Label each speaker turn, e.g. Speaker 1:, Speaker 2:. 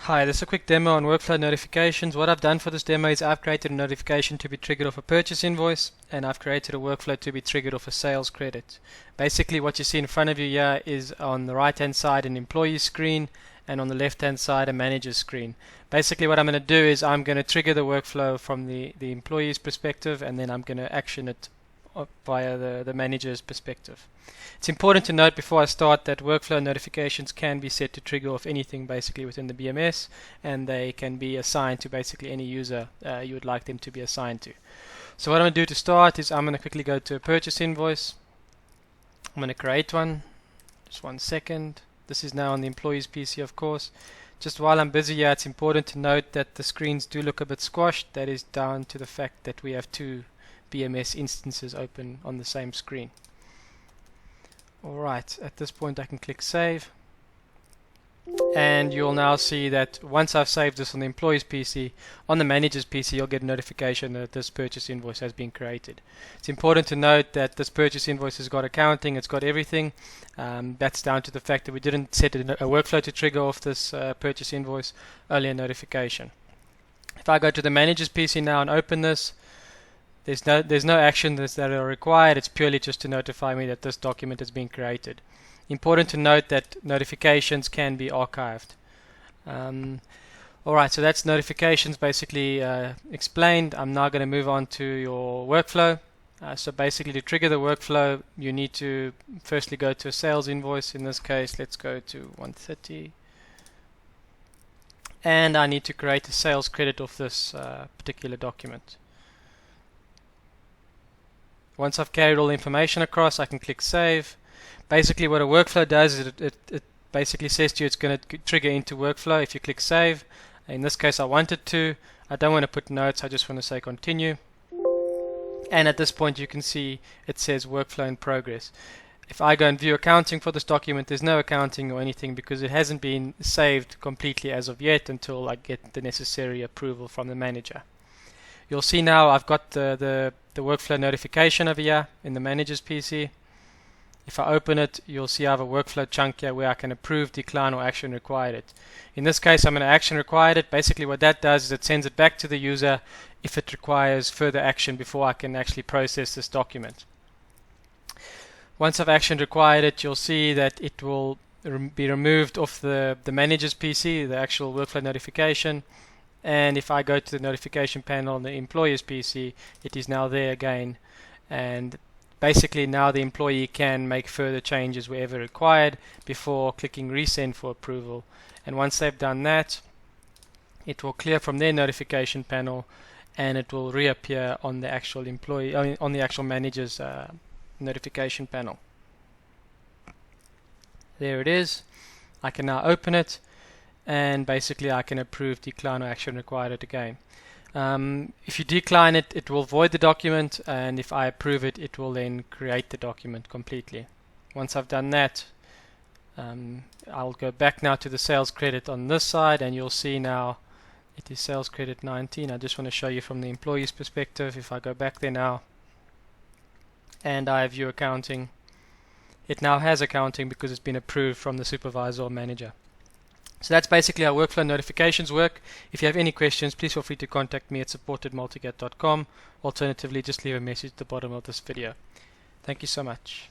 Speaker 1: Hi, this is a quick demo on workflow notifications. What I've done for this demo is I've created a notification to be triggered off a purchase invoice, and I've created a workflow to be triggered off a sales credit. Basically what you see in front of you here is on the right hand side an employee screen, and on the left hand side a manager screen. Basically what I'm going to do is I'm going to trigger the workflow from the employee's perspective, and then I'm going to action it via the manager's perspective. It's important to note before I start that workflow notifications can be set to trigger off anything basically within the BMS, and they can be assigned to basically any user you would like them to be assigned to. So what I'm going to do to start is I'm going to quickly go to a purchase invoice. I'm going to create one. Just 1 second. This is now on the employee's PC, of course. Just while I'm busy here, it's important to note that the screens do look a bit squashed. That is down to the fact that we have two BMS instances open on the same screen. Alright, at this point I can click save, and you'll now see that once I've saved this on the employee's PC, on the manager's PC you'll get a notification that this purchase invoice has been created. It's important to note that this purchase invoice has got accounting, it's got everything. That's down to the fact that we didn't set a workflow to trigger off this purchase invoice, only a notification. If I go to the manager's PC now and open this, there's no action that are required. It's purely just to notify me that this document has been created. Important to note that notifications can be archived. Alright, so that's notifications basically explained. I'm now going to move on to your workflow. So basically to trigger the workflow you need to firstly go to a sales invoice. In this case let's go to 130, and I need to create a sales credit of this particular document. Once I've carried all the information across, I can click save. Basically what a workflow does is it basically says to you it's going to trigger into workflow if you click save. In this case I want it to. I don't want to put notes, I just want to say continue. And at this point you can see it says workflow in progress. If I go and view accounting for this document, there's no accounting or anything because it hasn't been saved completely as of yet until I get the necessary approval from the manager. You'll see now I've got the workflow notification over here in the manager's PC. If I open it, you'll see I have a workflow chunk here where I can approve, decline, or action required it. In this case I'm going to action required it. Basically what that does is it sends it back to the user if it requires further action before I can actually process this document. Once I've action required it, you'll see that it will be removed off the manager's PC, the actual workflow notification. And if I go to the notification panel on the employer's PC, it is now there again, and basically now the employee can make further changes wherever required before clicking resend for approval. And once they've done that, it will clear from their notification panel and it will reappear on the actual employee, on the actual manager's notification panel. There it is. I can now open it, and basically I can approve, decline, or action required it again. If you decline it, it will void the document, and if I approve it, it will then create the document completely. Once I've done that, I'll go back now to the sales credit on this side, and you'll see now it is sales credit 19. I just want to show you from the employee's perspective. If I go back there now and I view accounting, it now has accounting because it's been approved from the supervisor or manager. So that's basically how workflow notifications work. If you have any questions, please feel free to contact me at support@multicat.com. Alternatively, just leave a message at the bottom of this video. Thank you so much.